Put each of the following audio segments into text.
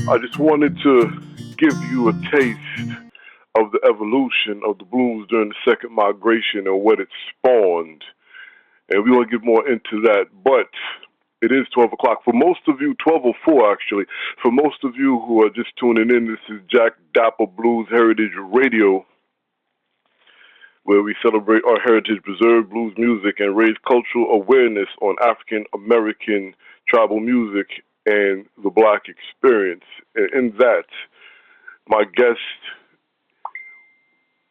I just wanted to give you a taste of the evolution of the blues during the second migration and what it spawned. And we want to get more into that. But it is 12 o'clock. For most of you, 12:04 actually, for most of you who are just tuning in, this is Jack Dapper Blues Heritage Radio, where we celebrate our heritage, preserve blues music, and raise cultural awareness on African American tribal music and the black experience. And in that, my guest,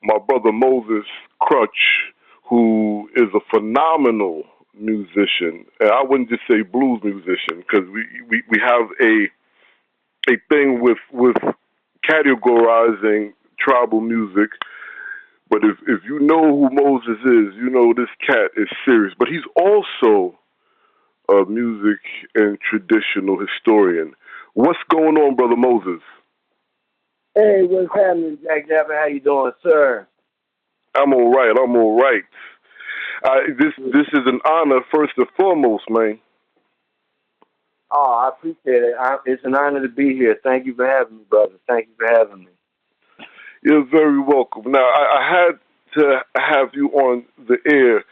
my brother Moses Crutch, who is a phenomenal musician. And I wouldn't just say blues musician, because we have a thing with categorizing tribal music. But if you know who Moses is, you know this cat is serious. But he's also a music and traditional historian. What's going on, Brother Moses? Hey, what's happening, Jack Dapper? How you doing, sir? I'm all right. This is an honor, first and foremost, man. Oh, I appreciate it. It's an honor to be here. Thank you for having me, brother. Thank you for having me. You're very welcome. Now, I had to have you on the air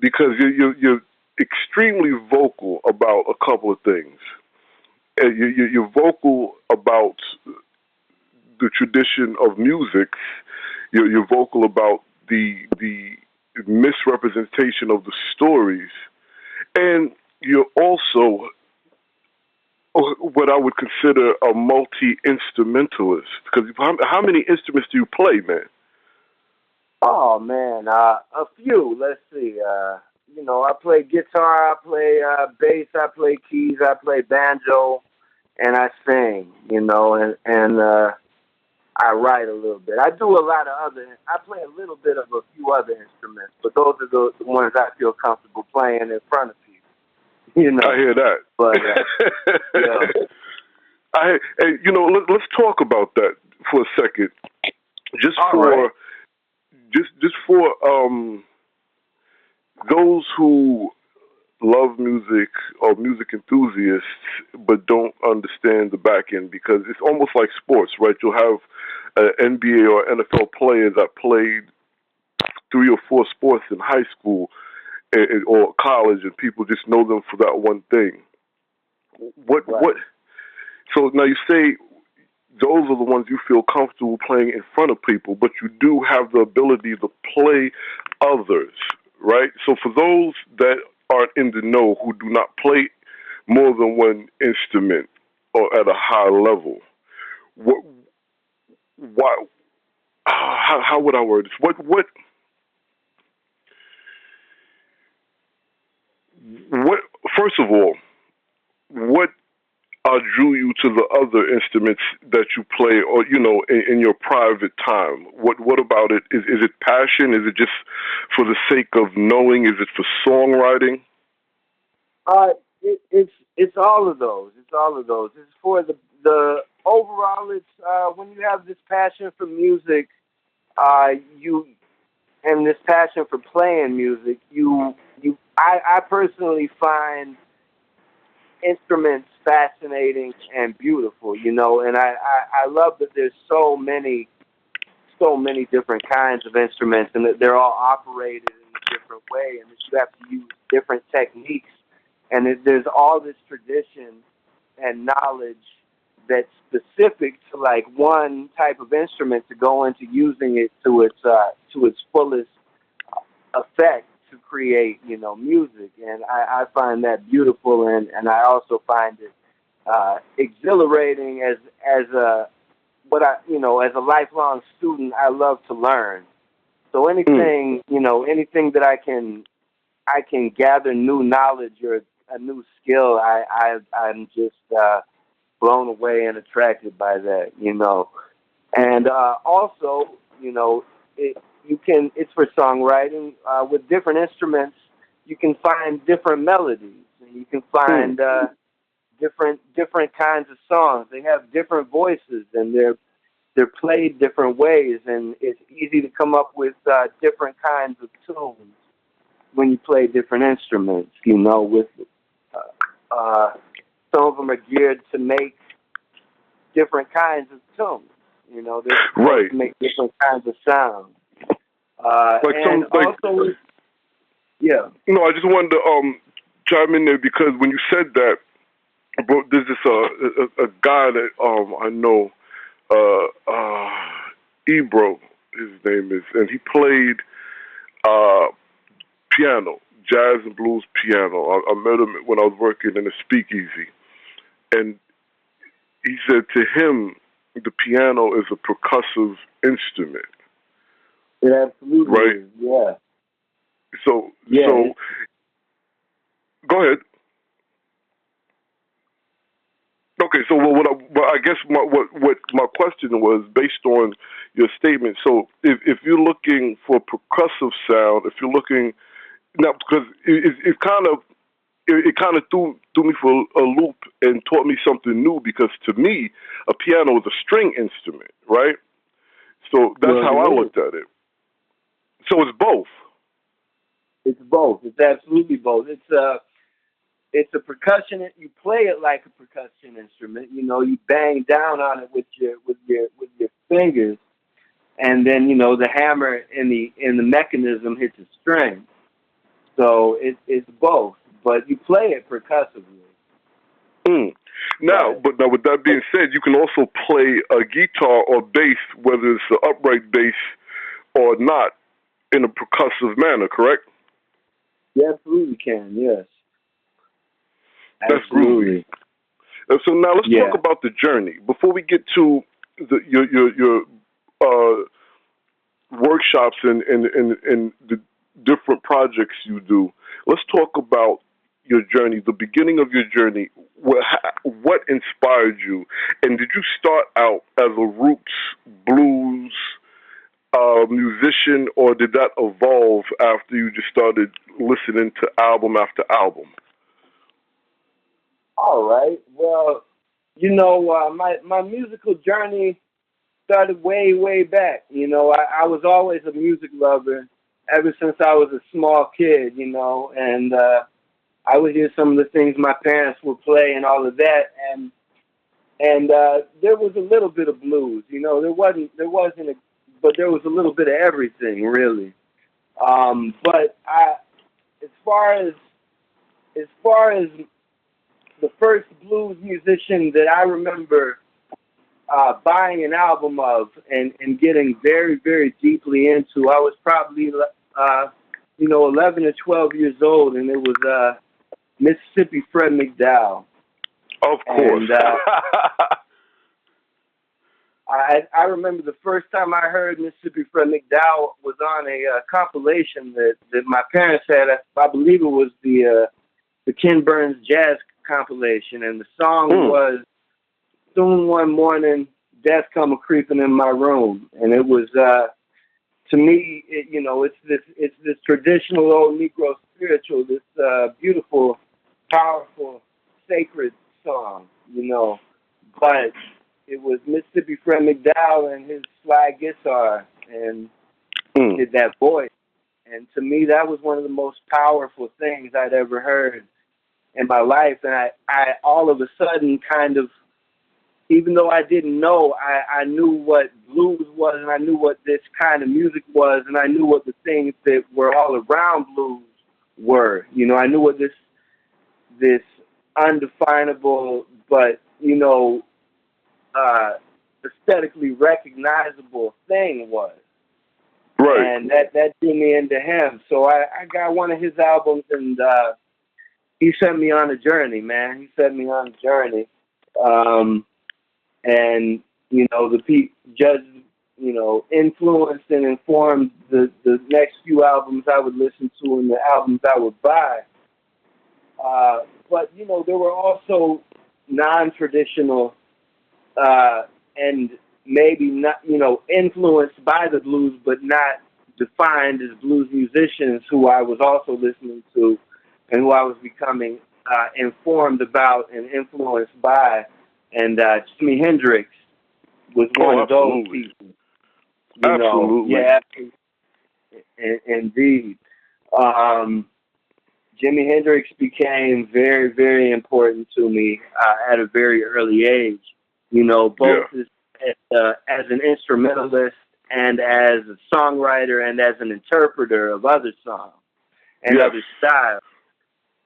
because you're extremely vocal about a couple of things. You're vocal about the tradition of music. You're vocal about the misrepresentation of the stories, and you're also what I would consider a multi-instrumentalist. Because how many instruments do you play, man? Oh man, a few. Let's see. I play guitar, I play bass, I play keys, I play banjo, and I sing. And I write a little bit. I do a lot of other. I play a little bit of a few other instruments, but those are the ones I feel comfortable playing in front of people. I hear that. But let's talk about that for a second. Just for those who love music or music enthusiasts but don't understand the back end, because it's almost like sports, right? You'll have NBA or NFL players that played 3 or 4 sports in high school or college, and people just know them for that one thing. What? So now you say those are the ones you feel comfortable playing in front of people, but you do have the ability to play others, right? So for those that aren't in the know, who do not play more than one instrument or at a high level, how would I word this? What first of all, what drew you to the other instruments that you play, or in your private time? What about it? Is it passion? Is it just for the sake of knowing? Is it for songwriting? It's all of those. It's all of those. It's for the overall. It's when you have this passion for music, and this passion for playing music, I personally find instruments fascinating and beautiful, and I love that there's so many different kinds of instruments, and that they're all operated in a different way, and that you have to use different techniques, and there's all this tradition and knowledge that's specific to like one type of instrument to go into using it to its fullest effect to create, music. And I find that beautiful, and I also find it exhilarating as a lifelong student. I love to learn. So anything that I can gather new knowledge or a new skill, I'm just blown away and attracted by that, And also, it's for songwriting. With different instruments, you can find different melodies, and you can find different kinds of songs. They have different voices, and they're played different ways, and it's easy to come up with different kinds of tunes when you play different instruments. With some of them are geared to make different kinds of tunes. You know, they're supposed Right. to make different kinds of sounds. Like And some like also, yeah. no, I just wanted to chime in there because when you said that, bro, there's this a guy that I know, Ebro, his name is, and he played uh piano, jazz and blues piano. I met him when I was working in a speakeasy, and he said to him, the piano is a percussive instrument, It absolutely right? is. Yeah. So, Yeah. so go ahead. Okay, so what I guess what my question was based on your statement. So, if you're looking for percussive sound, if you're looking now, because it kind of it kind of threw me for a loop and taught me something new. Because to me, a piano is a string instrument, right? So that's Well, how I it is. looked at it. So it's both. It's both. It's absolutely both. It's a percussion. You play it like a percussion instrument. You know, you bang down on it with your fingers, and then you know the hammer in the mechanism hits a string. So it's both, but you play it percussively. Mm. Now, But but now with that being said, you can also play a guitar or bass, whether it's an upright bass or not, in a percussive manner. Correct? you absolutely can. Yes, That's groovy. absolutely. So now let's talk Yeah. about the journey before we get to your uh, workshops and the different projects you do. Let's talk about your journey, the beginning of your journey. What inspired you, and did you start out as a roots blues musician, or did that evolve after you just started listening to album after album? All right. Well, you know, my musical journey started way back. You know, I was always a music lover ever since I was a small kid. You know, and I would hear some of the things my parents would play and all of that, and there was a little bit of blues. You know, but there was a little bit of everything really. But as far as as far as the first blues musician that I remember buying an album of and getting very deeply into, I was probably 11 or 12 years old, and it was Mississippi Fred McDowell. Of course. And I remember the first time I heard Mississippi Fred McDowell was on a compilation that my parents had. I believe it was the Ken Burns Jazz compilation, and the song was "Soon One Morning, Death Come a Creeping in My Room," and it was to me, it's this traditional old Negro spiritual, this beautiful, powerful, sacred song, you know, but it was Mississippi Fred McDowell and his slide guitar and did that voice. And to me, that was one of the most powerful things I'd ever heard in my life. And I all of a sudden kind of, even though I didn't know, I knew what blues was, and I knew what this kind of music was, and I knew what the things that were all around blues were. You know, I knew what this undefinable but, you know, aesthetically recognizable thing was. Right. And that drew me into him. So I got one of his albums, and he sent me on a journey, man. He sent me on a journey. And, you know, the judge, you know, influenced and informed the next few albums I would listen to and the albums I would buy. But, you know, there were also non-traditional and maybe not, you know, influenced by the blues, but not defined as blues musicians who I was also listening to and who I was becoming informed about and influenced by. And Jimi Hendrix was one of those people. You know, yeah, indeed. Jimi Hendrix became very important to me at a very early age. both Yeah. as an instrumentalist and as a songwriter and as an interpreter of other songs and Yes. other styles.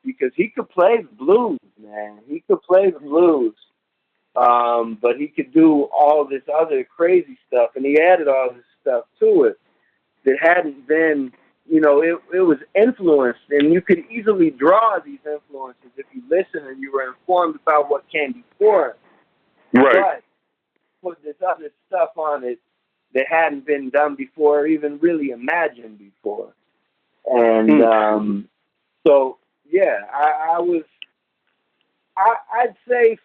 Because he could play the blues, man. He could play the blues. But he could do all this other crazy stuff, and he added all this stuff to it that hadn't been, it was influenced, and you could easily draw these influences if you listen and you were informed about what came before it. Right. But put this other stuff on it that hadn't been done before or even really imagined before. And so, yeah, I'd say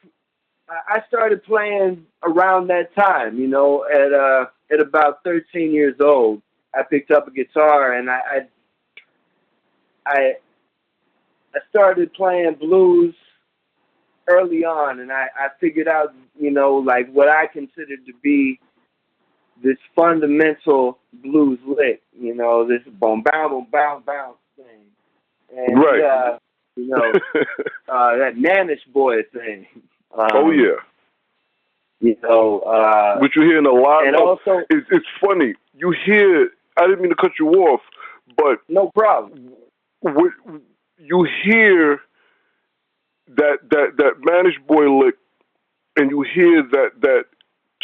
I started playing around that time, at about 13 years old. I picked up a guitar and I started playing blues early on, and I figured out, like what I considered to be this fundamental blues lick, this boom, boom, boom, boom thing. And, Right. that Manish Boy thing. Oh yeah. Which you're hearing a lot and of. Also, it's funny. You hear. I didn't mean to cut you off, but no problem. You hear that Manish Boy lick, and you hear that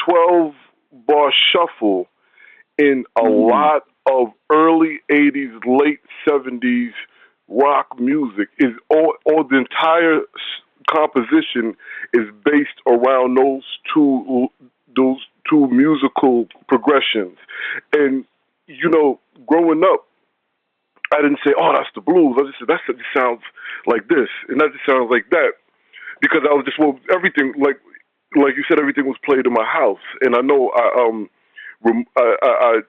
12-bar shuffle in a lot of early '80s, late '70s rock music. Is all the entire composition is based around those two musical progressions. And growing up, I didn't say, "Oh, that's the blues." I just said, "That just sounds like this, and that just sounds like that," because I was just everything like you said, everything was played in my house, and I know I I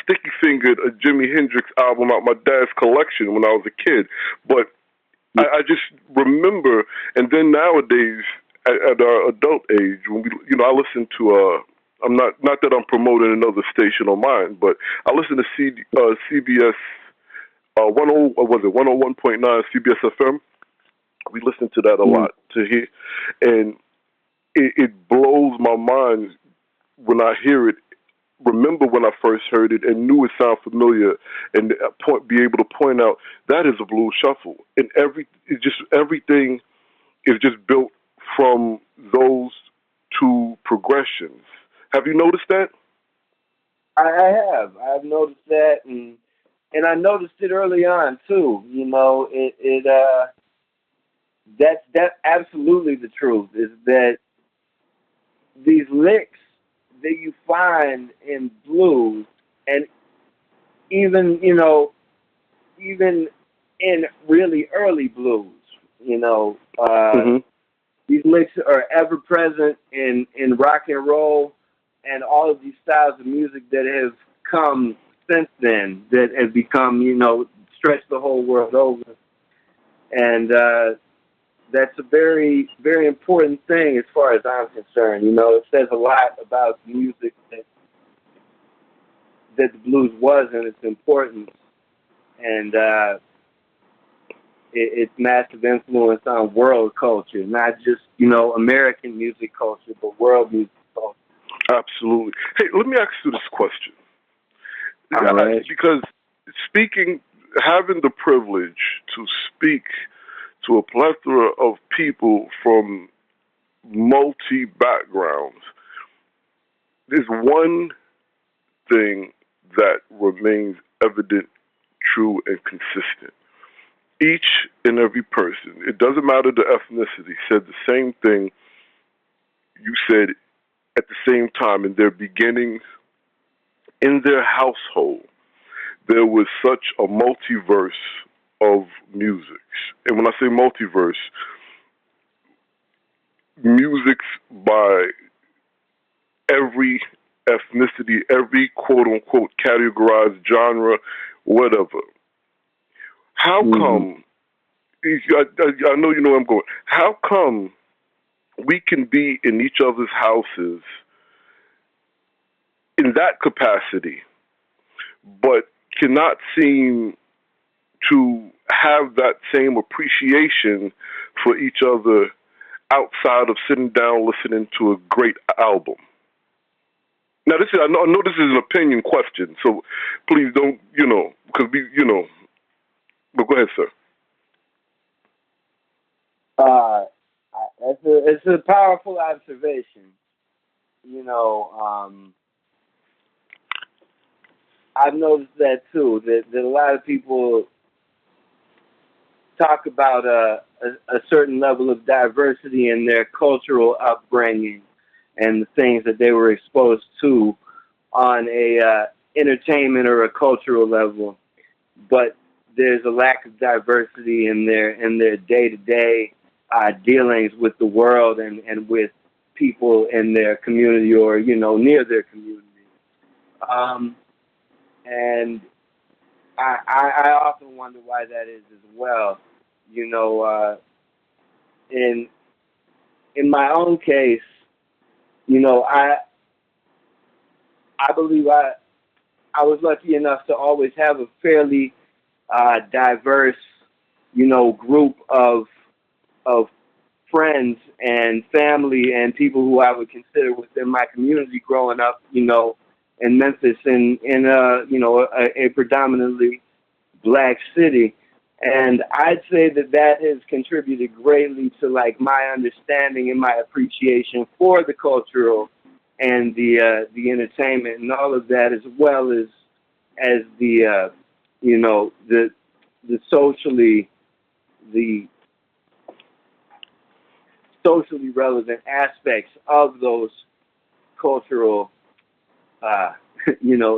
sticky fingered a Jimi Hendrix album out my dad's collection when I was a kid, but I just remember, and then nowadays at our adult age, when I listen to I'm not that I'm promoting another station on mine, but I listen to CBS 101.9 CBS FM. We listen to that a lot to hear, and it blows my mind when I hear it. Remember when I first heard it and knew it sounded familiar, and be able to point out that is a blues shuffle, and everything is just built from those two progressions. Have you noticed that? I have. I've noticed that, and I noticed it early on too. That's absolutely the truth. Is that these licks that you find in blues, and even even in really early blues, these licks are ever present in rock and roll and all of these styles of music that have come since then, that have become, stretched the whole world over. And that's a very, very important thing as far as I'm concerned. It says a lot about the music that the blues was and its importance, and its massive influence on world culture, not just, American music culture, but world music culture. Absolutely. Hey, let me ask you this question. All right. Because having the privilege to speak to a plethora of people from multi-backgrounds, there's one thing that remains evident, true, and consistent. Each and every person, it doesn't matter the ethnicity, said the same thing you said at the same time in their beginnings, in their household. There was such a multiverse of music. And when I say multiverse, musics by every ethnicity, every quote-unquote categorized genre, whatever. How come, I know you know where I'm going, how come we can be in each other's houses in that capacity, but cannot seem to have that same appreciation for each other outside of sitting down listening to a great album? Now, I know this is an opinion question, so please don't, because but go ahead, sir. It's a powerful observation. You know, I've noticed that too. That a lot of people talk about a certain level of diversity in their cultural upbringing and the things that they were exposed to on a entertainment or a cultural level, but there's a lack of diversity in their day-to-day dealings with the world and with people in their community or near their community. And I often wonder why that is as well. In my own case, I believe I was lucky enough to always have a fairly diverse, group of friends and family and people who I would consider within my community growing up, in Memphis in a predominantly black city. And I'd say that has contributed greatly to like my understanding and my appreciation for the cultural and the entertainment and all of that, as well as the the socially the socially relevant aspects of those cultural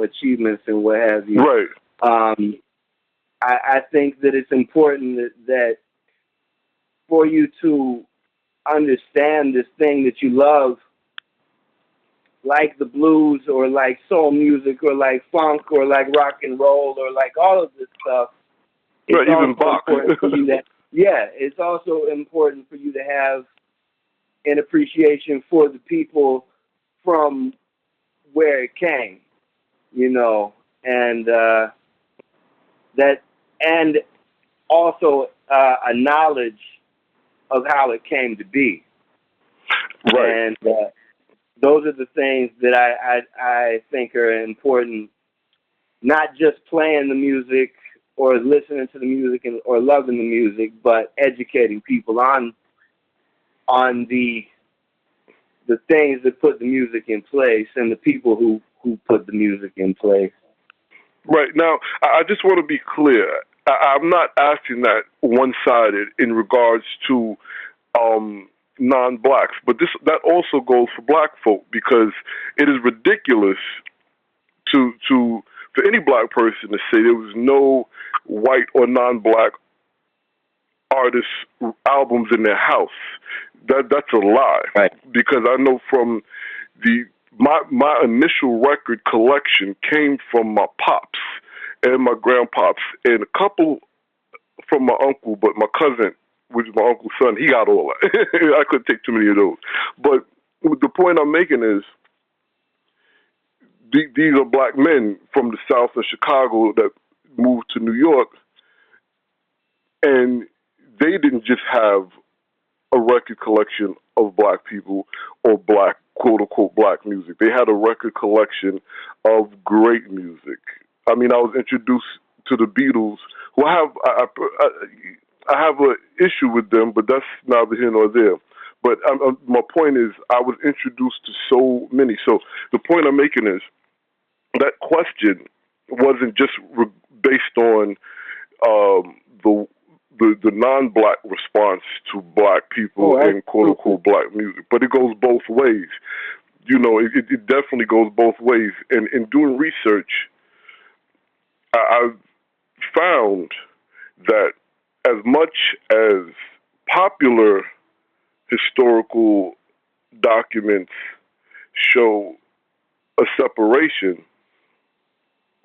achievements and what have you. Right. I think that it's important that for you to understand this thing that you love, like the blues or like soul music or like funk or like rock and roll or like all of this stuff. Right, even Bach. It's also important for you to have an appreciation for the people from where it came, and that, and also a knowledge of how it came to be. Right. And those are the things that I think are important, not just playing the music or listening to the music or loving the music, but educating people on the things that put the music in place and the people who put the music in place. Right. Now, I just want to be clear. I'm not asking that one-sided in regards to non-blacks, but that also goes for black folk, because it is ridiculous for any black person to say there was no white or non-black artists' albums in their house. That's a lie. Right. Because I know from my initial record collection came from my pops and my grandpops and a couple from my uncle, but my cousin, which is my uncle's son, he got all that. I couldn't take too many of those. But the point I'm making is these are black men from the South of Chicago that moved to New York, and they didn't just have a record collection of black people or black, quote unquote, black music. They had a record collection of great music. I mean, I was introduced to the Beatles, who I have an issue with them, but that's neither here nor there. But my point is, I was introduced to so many. So the point I'm making is that question wasn't just based on the non-black response to black people and quote-unquote black music, but it goes both ways. It definitely goes both ways. And in doing research, I've found that as much as popular historical documents show a separation,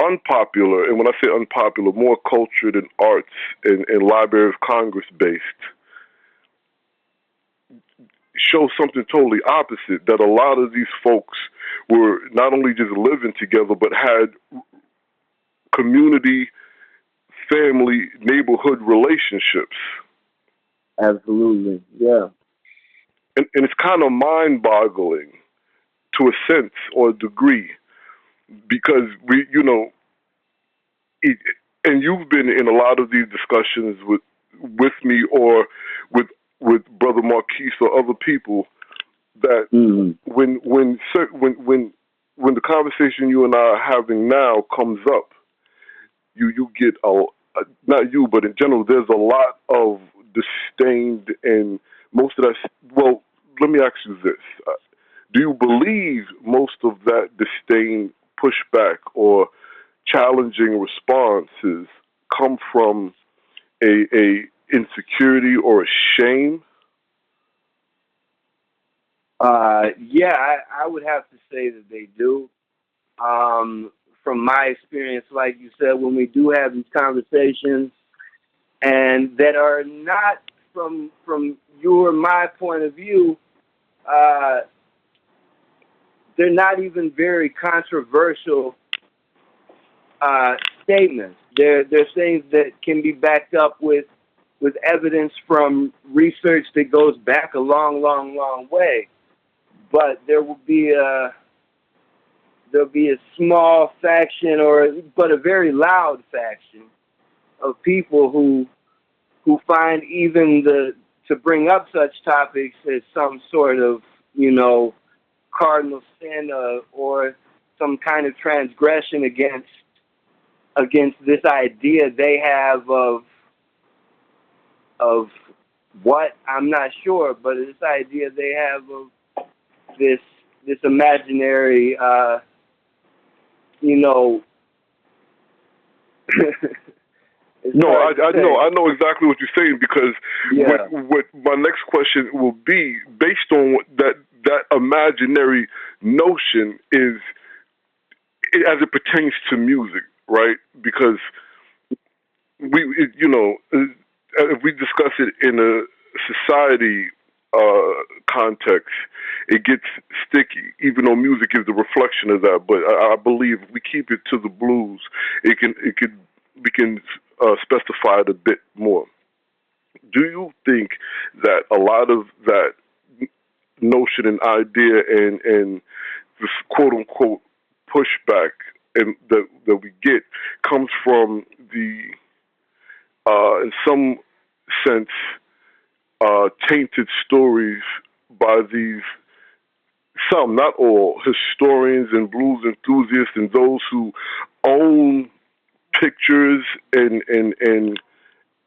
unpopular, and when I say unpopular, more cultured and arts and Library of Congress based, show something totally opposite, that a lot of these folks were not only just living together, but had community, family, neighborhood relationships. Absolutely, yeah. and it's kind of mind-boggling to a sense or a degree because it, and you've been in a lot of these discussions with me or with Brother Marquise or other people that when the conversation you and I are having now comes up, you get not you, but in general, there's a lot of disdain and most of that. Well, let me ask you this: do you believe most of that disdain, pushback, or challenging responses come from a insecurity or a shame? Yeah, I would have to say that they do. From my experience, like you said, when we do have these conversations and that are not from your my point of view, uh, they're not even very controversial statements. They're things that can be backed up with evidence from research that goes back a long, long, long way. But there'll be a small faction, but a very loud faction of people who find even to bring up such topics as some sort of cardinal sin, or some kind of transgression against this idea they have of what I'm not sure, but this idea they have of this imaginary you know. No, I know exactly what you're saying because Yeah. what my next question will be based on that imaginary notion is as it pertains to music, right? Because if we discuss it in a society context, it gets sticky. Even though music is the reflection of that, but I believe if we keep it to the blues, we can specify it a bit more. Do you think that a lot of that notion and idea and this quote unquote pushback and that we get comes from the in some sense tainted stories by these some, not all, historians and blues enthusiasts and those who own pictures and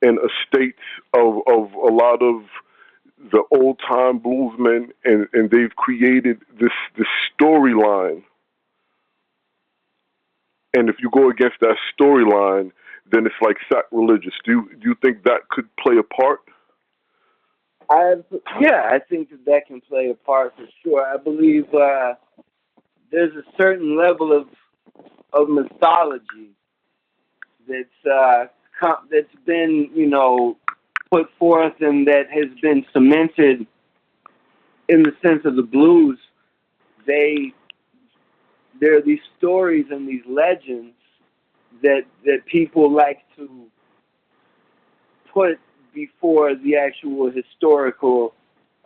estates of a lot of the old time bluesmen, and they've created this storyline. And if you go against that storyline, then it's like sacrilegious. Do you think that could play a part? I think that can play a part for sure. I believe there's a certain level of mythology that's been put forth and that has been cemented in the sense of the blues. They There are these stories and these legends that people like to put before the actual historical,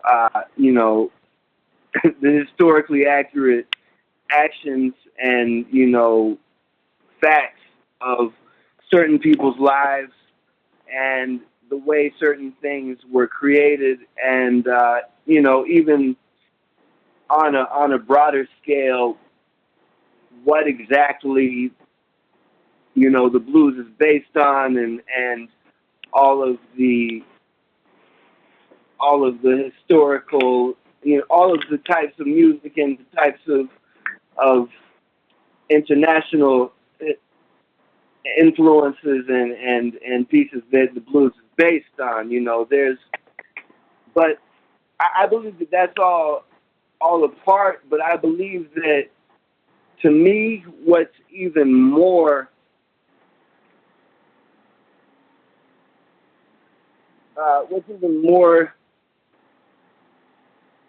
the historically accurate actions and facts of certain people's lives and the way certain things were created, and even on a broader scale, what exactly the blues is based on, and all of the historical, all of the types of music and the types of international influences and pieces that the blues is based on. But I believe that that's all a part. But I believe that, to me, what's even more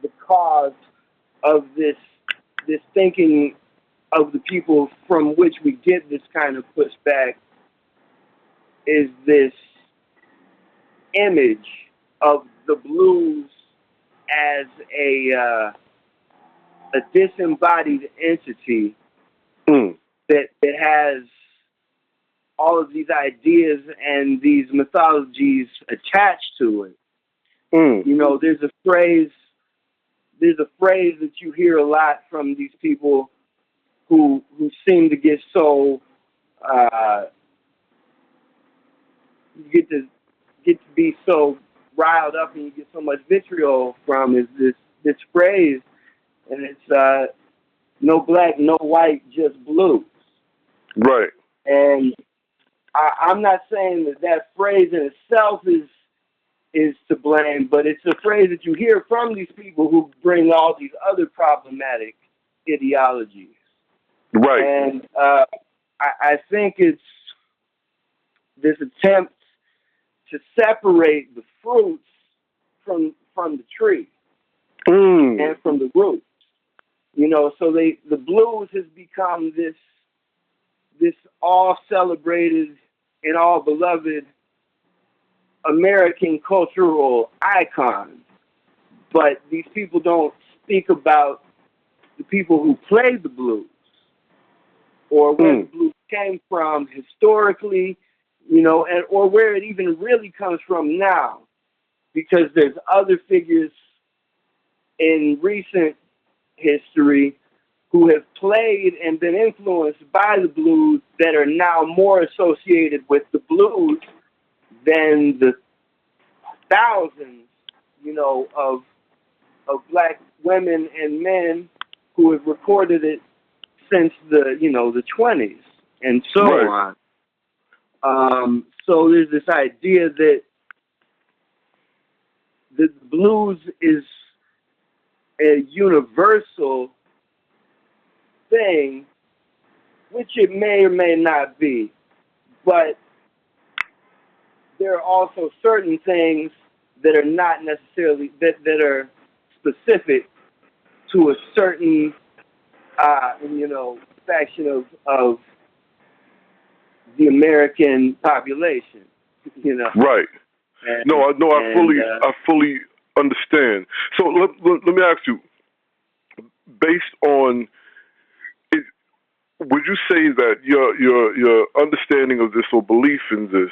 the cause of this thinking of the people from which we get this kind of pushback is this image of the blues as a disembodied entity that has all of these ideas and these mythologies attached to it. You know, there's a phrase that you hear a lot from these people who seem to get so you get to be so riled up and you get so much vitriol from is this phrase, and it's no black, no white, just blues. Right. And I'm not saying that phrase in itself is to blame, but it's a phrase that you hear from these people who bring all these other problematic ideologies. Right. And I think it's this attempt to separate the fruits from the tree and from the roots. You know, so the blues has become this all celebrated and all beloved American cultural icon. But these people don't speak about the people who played the blues or where the blues came from historically, you know, or where it even really comes from now. Because there's other figures in recent history who have played and been influenced by the blues that are now more associated with the blues than the thousands, you know, of black women and men who have recorded it since the 20s and so on. So there's this idea that the blues is a universal thing, which it may or may not be, but there are also certain things that are not necessarily that are specific to a certain faction of the American population. You know. Right. And, I fully understand. So let me ask you, based on it, would you say that your understanding of this or belief in this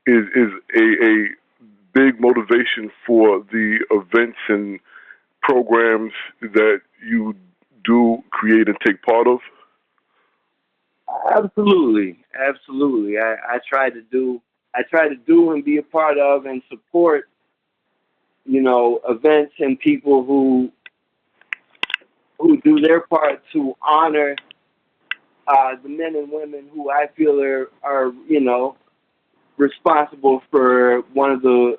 is a big motivation for the events and programs that you do create and take part of? Absolutely. I try to do and be a part of and support, you know, events and people who do their part to honor the men and women who I feel are you know, responsible for one of the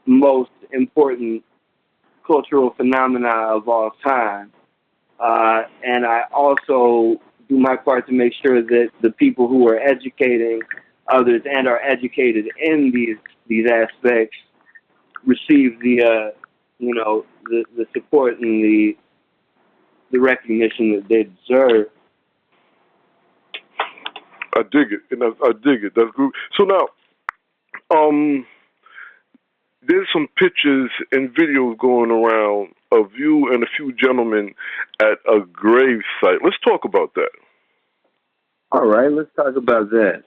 most important cultural phenomena of all time. And I also do my part to make sure that the people who are educating others and are educated in these aspects receive the support and the recognition that they deserve. I dig it, and I dig it. That's good. So now, there's some pictures and videos going around of you and a few gentlemen at a grave site. Let's talk about that. All right, let's talk about that.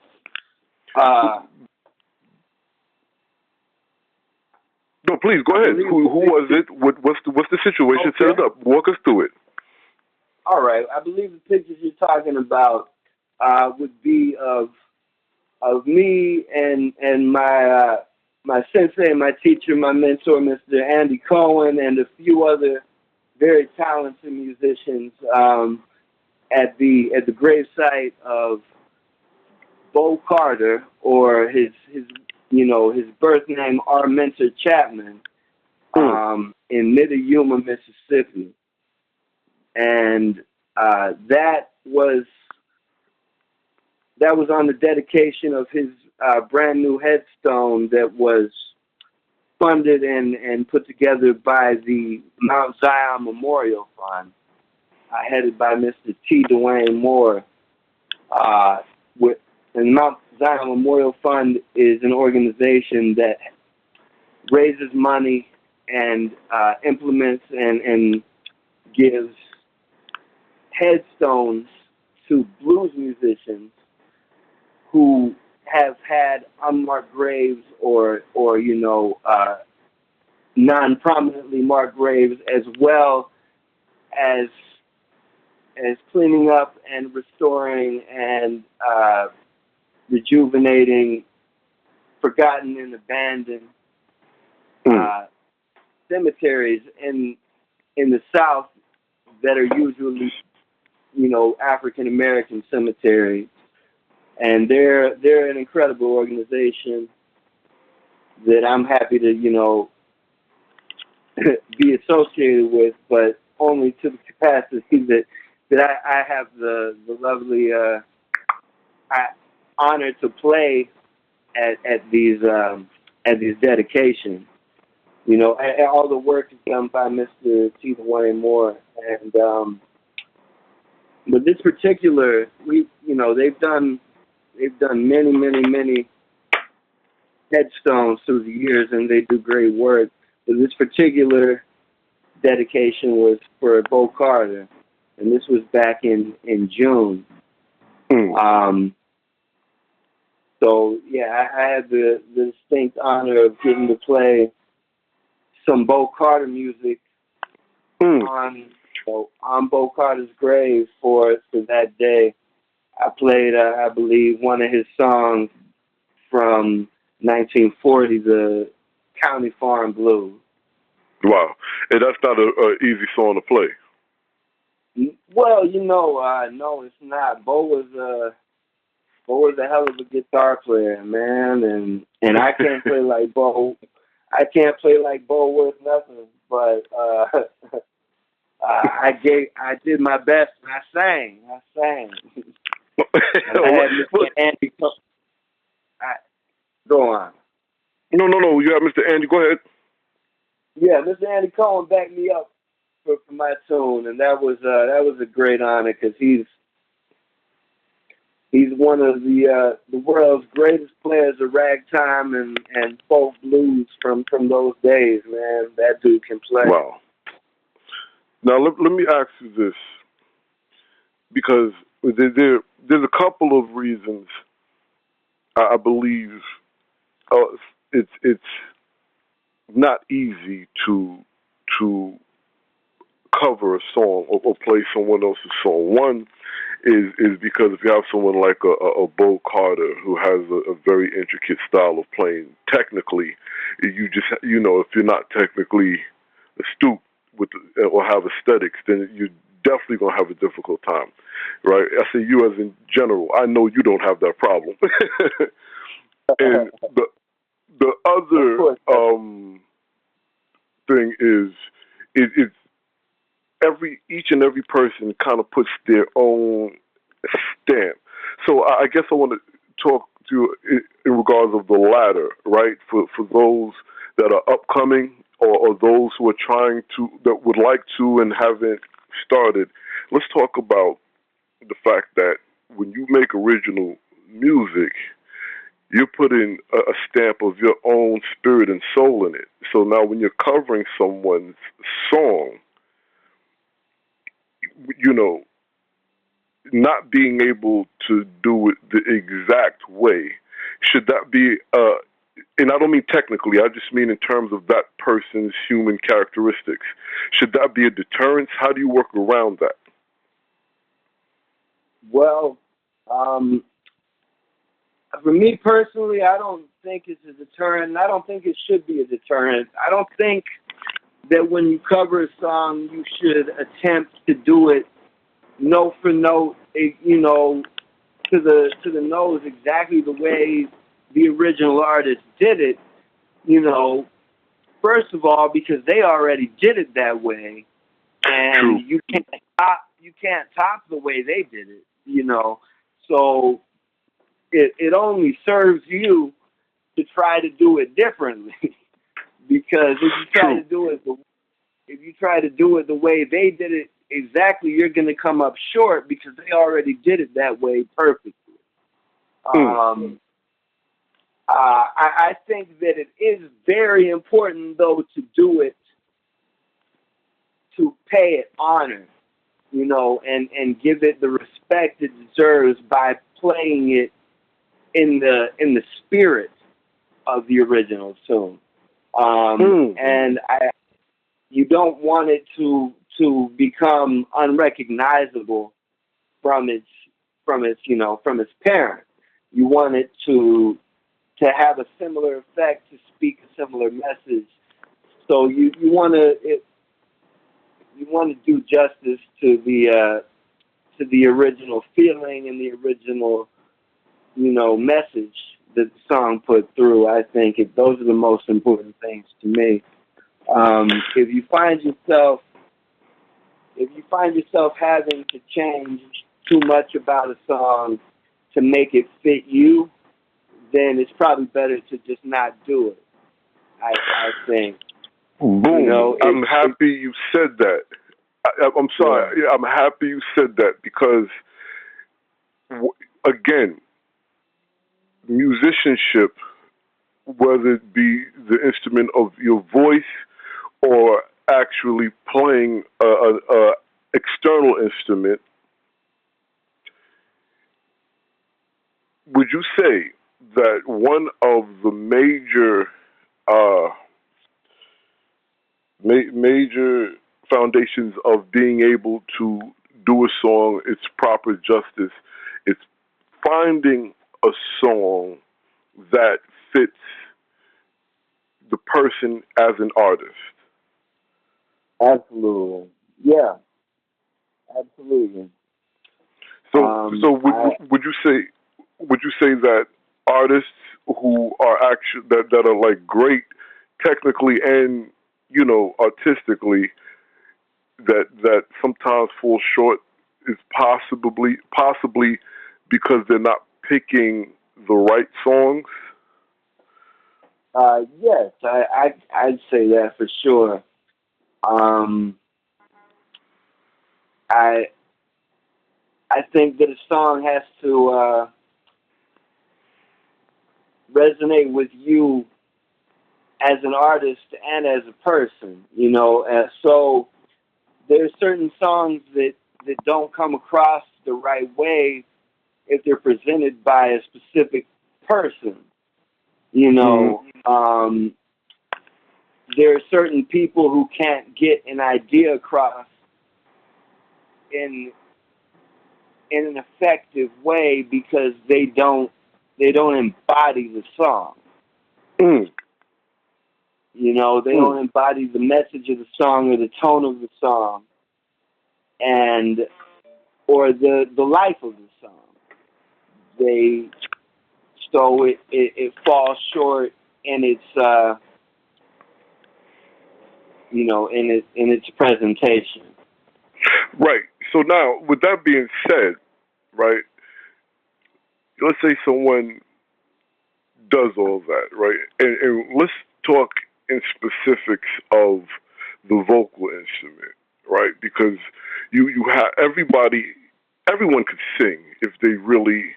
No, please go ahead. Who was it? What's the situation? Okay. Set it up. Walk us through it. All right, I believe the pictures you're talking about would be of me and my sensei, my teacher, my mentor, Mr. Andy Cohen, and a few other very talented musicians at the gravesite of Bo Carter, or his birth name Arminta Chapman, in Mid-Yuma, Mississippi, and that was on the dedication of his brand new headstone that was funded and put together by the Mount Zion Memorial Fund, headed by Mr. T. Dwayne Moore. And Mount Zion Memorial Fund is an organization that raises money and implements and gives headstones to blues musicians who have had unmarked graves or non-prominently marked graves, as well as cleaning up and restoring and rejuvenating forgotten and abandoned cemeteries in the South that are usually, African American cemeteries. And they're an incredible organization that I'm happy to, be associated with, but only to the capacity that I have the lovely honor to play at these dedications. And all the work is done by Mr. T. Dwayne Moore, and but this particular, they've done many headstones through the years, and they do great work. But this particular dedication was for Bo Carter, and this was back in June. So yeah, I had the distinct honor of getting to play some Bo Carter music on Bo Carter's grave for that day. I played, I believe, one of his songs from 1940, the County Farm Blues. Wow, and that's not an easy song to play. Well, no, it's not. Bo was a hell of a guitar player, man, and I can't play like Bo. I can't play like Bo worth nothing, but I did my best, and I sang. And I had Mr. Andy. Go on. No. You have Mr. Andy. Go ahead. Yeah, Mr. Andy Cohen backed me up for my tune, and that was a great honor because he's one of the world's greatest players of ragtime and folk blues from those days, man. That dude can play. Wow. Now let me ask you this, because there's a couple of reasons I believe it's not easy to cover a song or play someone else's song. One is because if you have someone like a Bo Carter who has a very intricate style of playing, technically, you just if you're not technically astute or have aesthetics, then you're definitely gonna have a difficult time, right? I say you as in general. I know you don't have that problem. And the other thing is it's each and every person kind of puts their own stamp. So I guess I want to talk to you in regards of the latter, right? For those that are upcoming or those who are that would like to and haven't started. Let's talk about the fact that when you make original music, you're putting a stamp of your own spirit and soul in it. So now when you're covering someone's song, not being able to do it the exact way, should that be, and I don't mean technically, I just mean in terms of that person's human characteristics, should that be a deterrence? How do you work around that? Well, for me personally, I don't think it's a deterrent, and I don't think it should be a deterrent. I don't think that when you cover a song, you should attempt to do it note for note, to the nose exactly the way the original artist did it. First of all, because they already did it that way, and you can't top the way they did it. So it only serves you to try to do it differently. Because if you try to do it the way they did it exactly, you're going to come up short because they already did it that way perfectly. I think that it is very important, though, to do it, to pay it honor, and give it the respect it deserves by playing it in the spirit of the original tune. And you don't want it to become unrecognizable from its parent. You want it to have a similar effect, to speak a similar message. So you want to do justice to the original feeling and the original message that the song put through. I think those are the most important things to me. If you find yourself having to change too much about a song to make it fit you, then it's probably better to just not do it. I think. Boom. I'm happy you said that. I'm sorry. Yeah. I'm happy you said that because, again, musicianship, whether it be the instrument of your voice or actually playing a external instrument, would you say that one of the major foundations of being able to do a song its proper justice, it's finding a song that fits the person as an artist? Absolutely. Yeah. Absolutely. So would you say that artists who are actually that are like great technically and artistically, that sometimes fall short is possibly because they're not picking the right songs? Yes, I'd say that for sure. I think that a song has to resonate with you as an artist and as a person, so there's certain songs that don't come across the right way if they're presented by a specific person. There are certain people who can't get an idea across in an effective way because they don't embody the song. They don't embody the message of the song or the tone of the song, or the life of the song. So it falls short in its in its presentation. Right. So now, with that being said, right, let's say someone does all that, right, and let's talk in specifics of the vocal instrument, right, because you have everyone could sing if they really,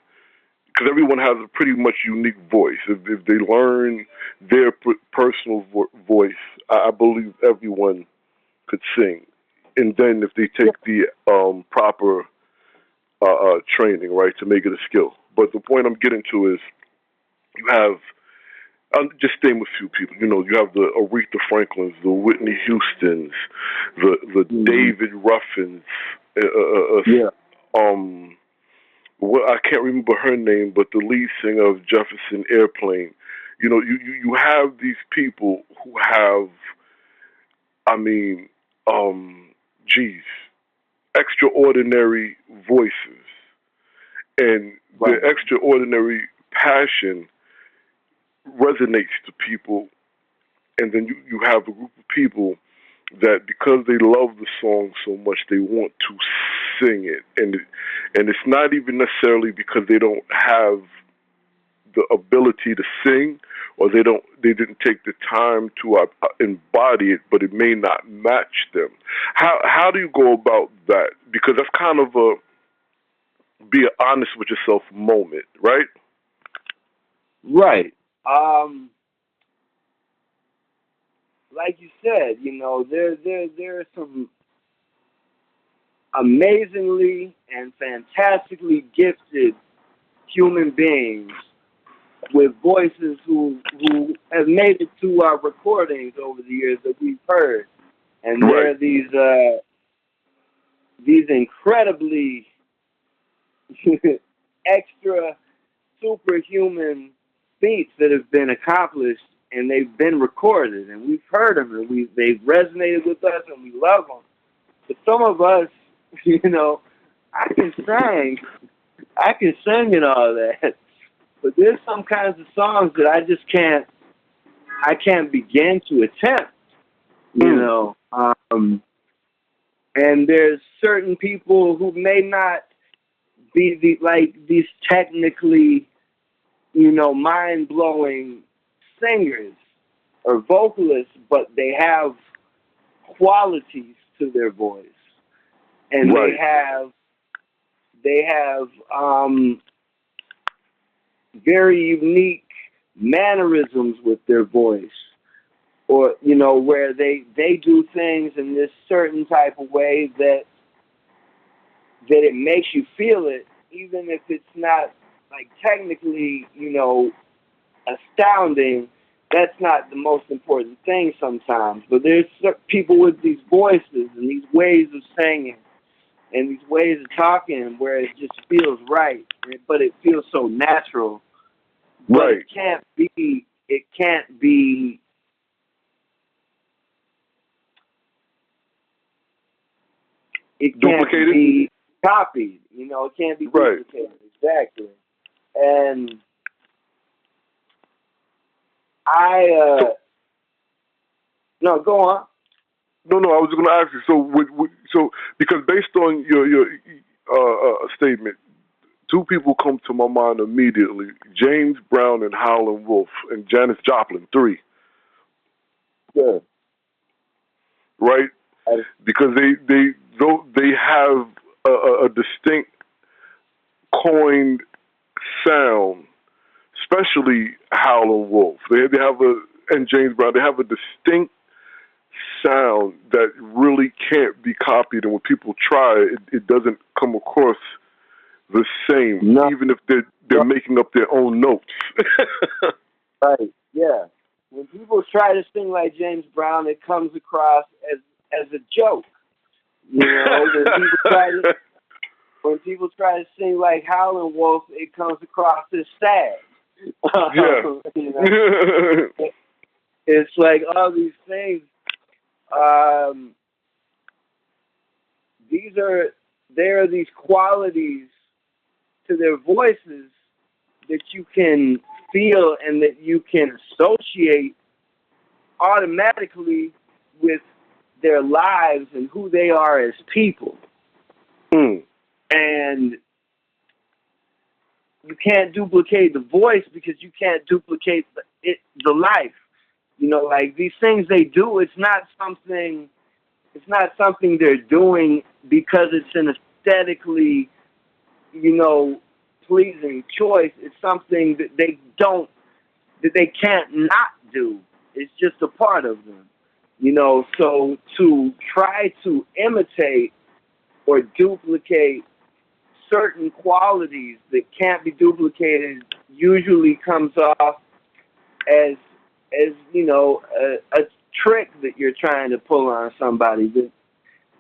because everyone has a pretty much unique voice. If they learn their personal voice, I believe everyone could sing. And then if they take the proper training, right, to make it a skill. But the point I'm getting to is you have, I'll just name a few people. You have the Aretha Franklins, the Whitney Houstons, the David Ruffins. Well, I can't remember her name, but the lead singer of Jefferson Airplane. You have these people who have, I mean, geez, extraordinary voices, and their extraordinary passion resonates to people. And then you have a group of people that, because they love the song so much, they want to sing it, and it's not even necessarily because they don't have the ability to sing, or they didn't take the time to embody it, but it may not match them. How do you go about that? Because that's kind of a be honest with yourself moment, right? Right. Like you said, there are some amazingly and fantastically gifted human beings with voices who have made it to our recordings over the years that we've heard, and there Right. are these incredibly extra superhuman feats that have been accomplished, and they've been recorded, and we've heard them, and they've resonated with us, and we love them. But some of us, I can sing, and all that, but there's some kinds of songs that I can't begin to attempt, and there's certain people who may not be these technically, mind blowing singers or vocalists, but they have qualities to their voice, and Right. they have very unique mannerisms with their voice, or where they do things in this certain type of way that it makes you feel it, even if it's not like technically astounding. That's not the most important thing sometimes, but there's people with these voices and these ways of singing and these ways of talking where it just feels right, but it feels so natural. But Right. it can't be. It can't be. It can't Duplicated? be copied. It can't be Right. duplicated. Exactly. And no, go on. No, I was going to ask you. So because based on your statement, two people come to my mind immediately: James Brown and Howlin' Wolf, and Janis Joplin. Three, Good. right? Because they have a distinct coined sound, especially Howlin' Wolf. They have and James Brown. They have a distinct sound that really can't be copied, and when people try it doesn't come across the same, No. even if they're making up their own notes. Right. Yeah. When people try to sing like James Brown, it comes across as a joke. When people try to sing like Howlin' Wolf, it comes across as sad. Yeah. It's like all these things. There are these qualities to their voices that you can feel and that you can associate automatically with their lives and who they are as people. And you can't duplicate the voice because you can't duplicate the life. Like these things they do, it's not something they're doing because it's an aesthetically, pleasing choice. It's something that they can't not do. It's just a part of them. So to try to imitate or duplicate certain qualities that can't be duplicated usually comes off as a trick that you're trying to pull on somebody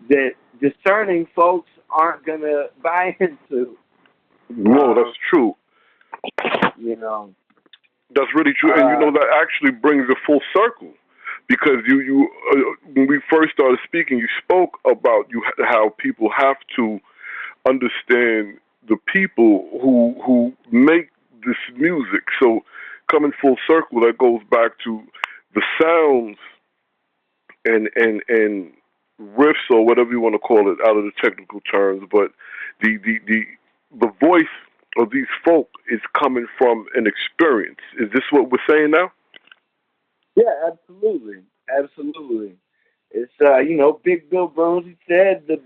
that discerning folks aren't gonna buy into. No, that's true. That's really true, and that actually brings it full circle, because you when we first started speaking, you spoke about how people have to understand the people who make this music. So coming full circle, that goes back to the sounds and riffs, or whatever you want to call it, out of the technical terms, but the voice of these folk is coming from an experience. Is this what we're saying now? Yeah, absolutely. It's Big Bill Broonzy said the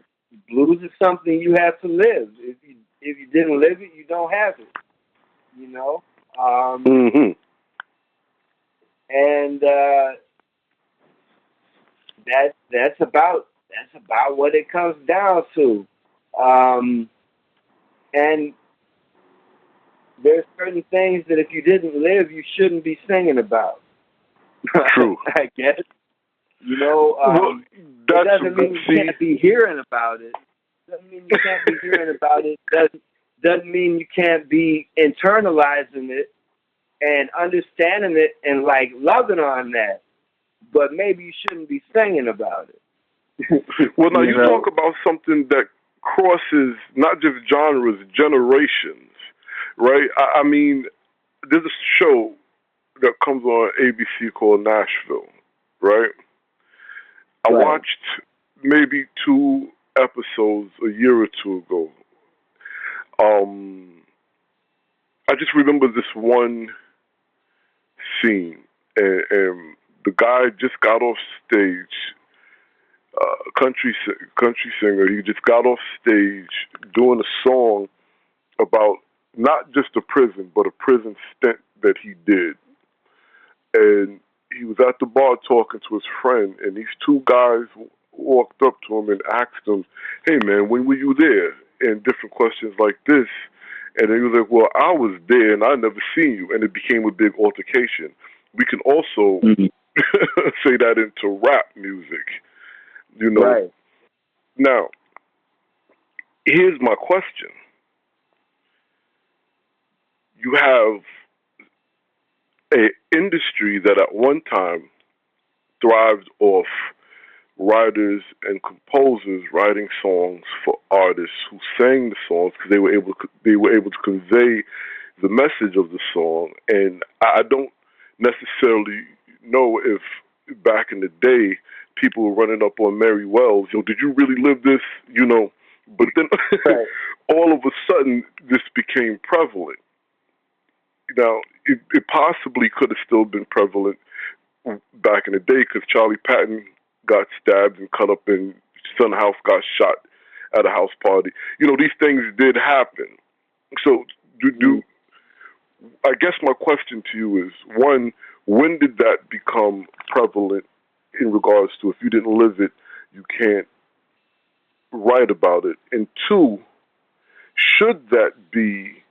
blues is something you have to live. If you didn't live it, you don't have it. Mm-hmm. and that's about what it comes down to. And there's certain things that if you didn't live, you shouldn't be singing about. True. I guess. Well, It doesn't mean you can't be hearing about it. Doesn't mean you can't be hearing about it. Doesn't mean you can't be internalizing it and understanding it and like loving on that. But maybe you shouldn't be singing about it. Well, now you talk about something that crosses not just genres, generations, right? I mean, there's a show that comes on ABC called Nashville, right? I watched maybe 2 episodes a year or 2 ago. I just remember this one scene, and the guy just got off stage. Country singer. He just got off stage doing a song about not just a prison, but a prison stint that he did. And he was at the bar talking to his friend, and these 2 guys walked up to him and asked him, "Hey man, when were you there?" And different questions like this. And then he was like, "Well, I was there and I never seen you." And it became a big altercation. We can also say that into rap music. Right. Now, here's my question. You have an industry that at one time thrived off writers and composers writing songs for artists who sang the songs because they were able to convey the message of the song. And I don't necessarily know if back in the day people were running up on Mary Wells, did you really live this? But then all of a sudden this became prevalent. Now, it possibly could have still been prevalent back in the day because Charlie Patton got stabbed and cut up and Son House got shot at a house party. These things did happen. So I guess my question to you is, one, when did that become prevalent in regards to if you didn't live it, you can't write about it? And 2, should that be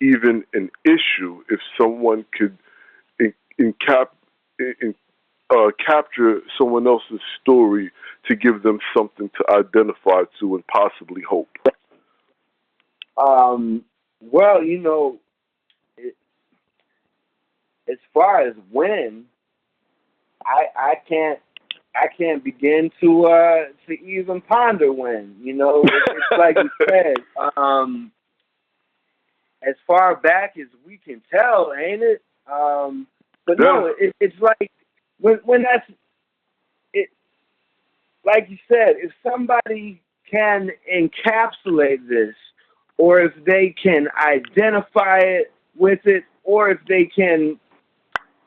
even an issue if someone could capture someone else's story to give them something to identify to and possibly hope? Well, as far as when, I can't begin to even ponder when. It's like you said. As far back as we can tell, ain't it? But no, it's like when that's it. Like you said, if somebody can encapsulate this, or if they can identify it with it, or if they can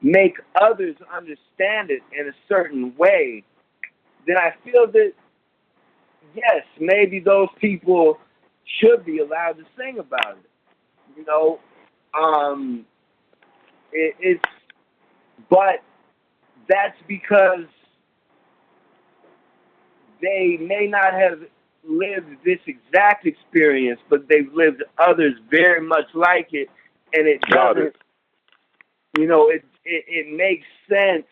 make others understand it in a certain way, then I feel that yes, maybe those people should be allowed to sing about it. But that's because they may not have lived this exact experience, but they've lived others very much like it, and it doesn't. It makes sense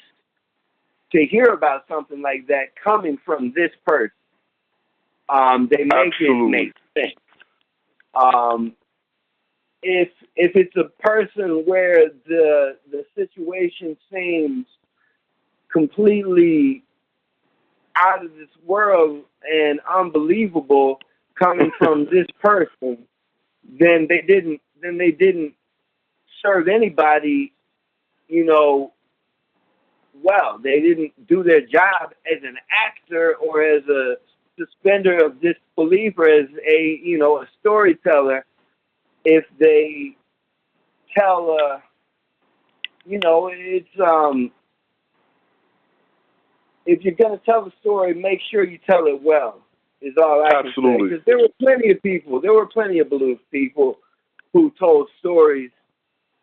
to hear about something like that coming from this person. They make it make sense. If it's a person where the situation seems completely out of this world and unbelievable coming from this person, then they didn't serve anybody, well. They didn't do their job as an actor or as a suspender of disbelief or as a storyteller. If they tell, it's if you're gonna tell a story, make sure you tell it well. Is all I can say. Because there were plenty of people, there were plenty of blues people who told stories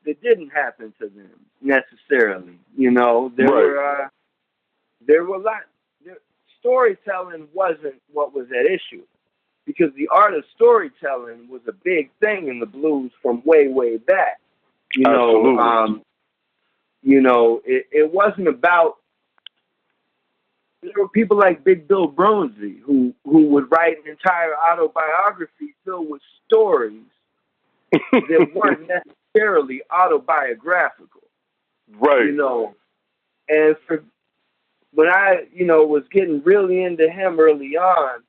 that didn't happen to them necessarily. You know, Right. there were a lot. Storytelling wasn't what was at issue because the art of storytelling was a big thing in the blues from way, way back. You know, Absolutely. it wasn't about. There were people like Big Bill Bronzy who would write an entire autobiography filled with stories that weren't necessarily autobiographical. You Right. know, and for when I was getting really into him early on,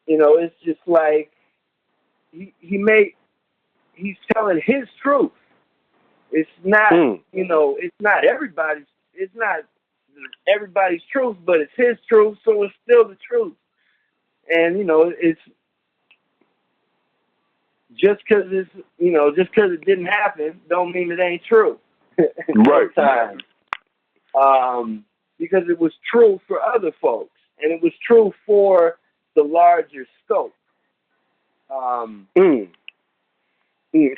it's just like he's telling his truth. It's not Mm. it's not everybody's truth, but it's his truth, so it's still the truth. And it's just because it didn't happen, don't mean it ain't true. Right. Sometimes, because it was true for other folks, and it was true for the larger scope. Mm. Mm.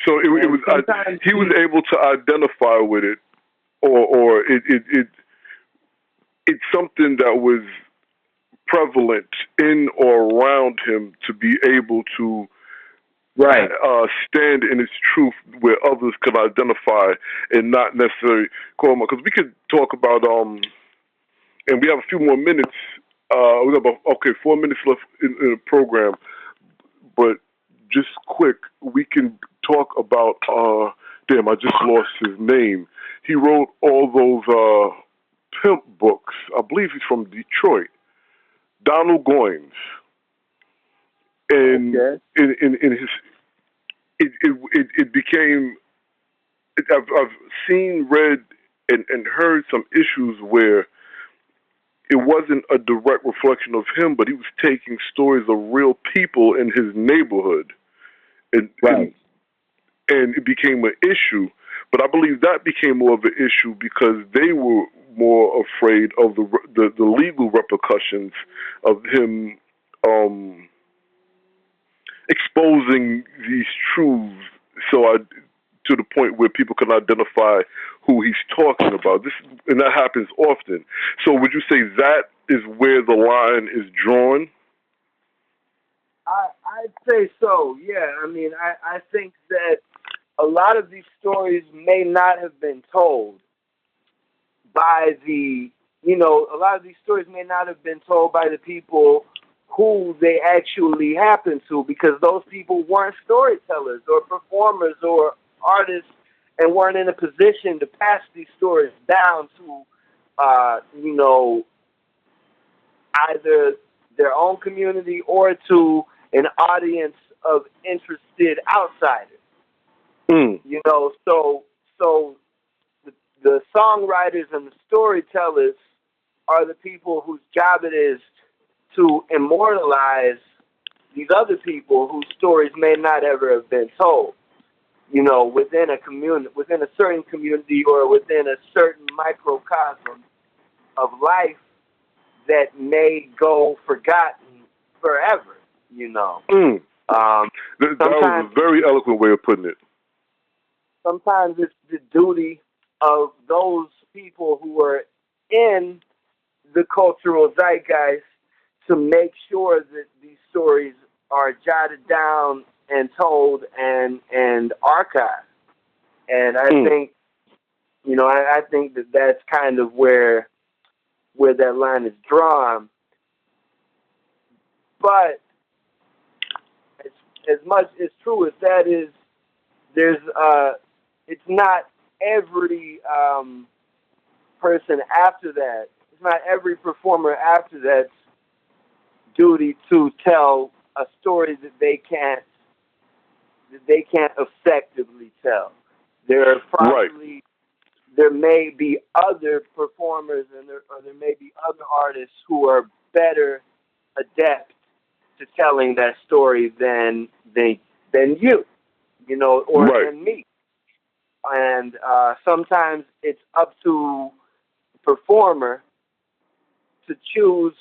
So it And was sometimes he was able to identify with it, or it's something that was prevalent in or around him to be able to right. stand in its truth where others could identify and not necessarily call him. Because we could talk about and we have a few more minutes. We have about 4 minutes left in the program, but just quick, we can talk about. Damn, I just lost his name. He wrote all those pimp books. I believe he's from Detroit. Donald Goines, and Okay. in his it became. I've seen, read, and heard some issues where it wasn't a direct reflection of him, but he was taking stories of real people in his neighborhood, and and, Right. and it became an issue. But I believe that became more of an issue because they were more afraid of the legal repercussions of him um, exposing these truths. So to the point where people can identify who he's talking about. And that happens often. So would you say that is where the line is drawn? I'd say so. Yeah. I mean, I think that a lot of these stories may not have been told by a lot of these stories may not have been told by the people who they actually happen to, because those people weren't storytellers or performers or artists and weren't in a position to pass these stories down to, either their own community or to an audience of interested outsiders. Mm. So the songwriters and the storytellers are the people whose job it is to immortalize these other people whose stories may not ever have been told. Within a community, within a certain community, or within a certain microcosm of life that may go forgotten forever. Mm. Um, That was sometimes a very eloquent way of putting it. sometimes it's the duty of those people who are in the cultural zeitgeist to make sure that these stories are jotted down and told and archived. And I Mm. think, I think that that's kind of where that line is drawn. But as much as true as that is, there's it's not every person after that. It's not every performer after that's duty to tell a story that they can't effectively tell. Right. There may be other performers or there may be other artists who are better adept to telling that story than you, or Right. than me. And sometimes it's up to the performer to choose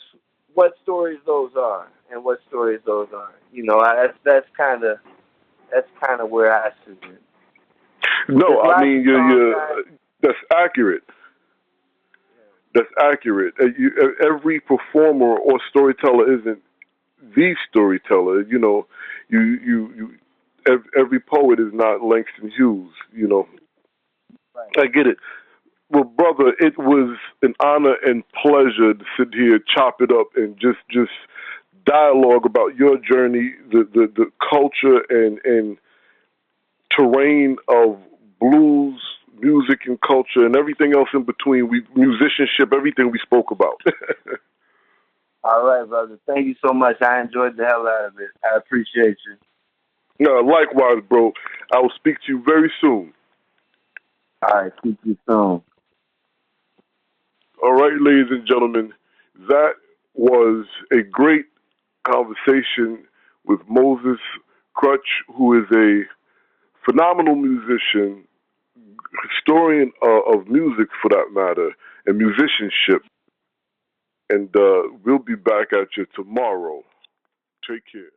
what stories those are and what stories those aren't. That's kind of where I see it. There's No, I lots mean of songs that's accurate. That's accurate. Every performer or storyteller isn't the storyteller. Every poet is not Langston Hughes. right. I get it. Well, brother, it was an honor and pleasure to sit here, chop it up, and just dialogue about your journey, the culture and terrain of blues music and culture and everything else in between. Musicianship, everything we spoke about. All right, brother. Thank you so much. I enjoyed the hell out of it. I appreciate you. Likewise, bro. I will speak to you very soon. All right. Speak to you soon. All right, ladies and gentlemen, that was a great conversation with Moses Crutch, who is a phenomenal musician, historian of music for that matter, and musicianship. And we'll be back at you tomorrow. Take care.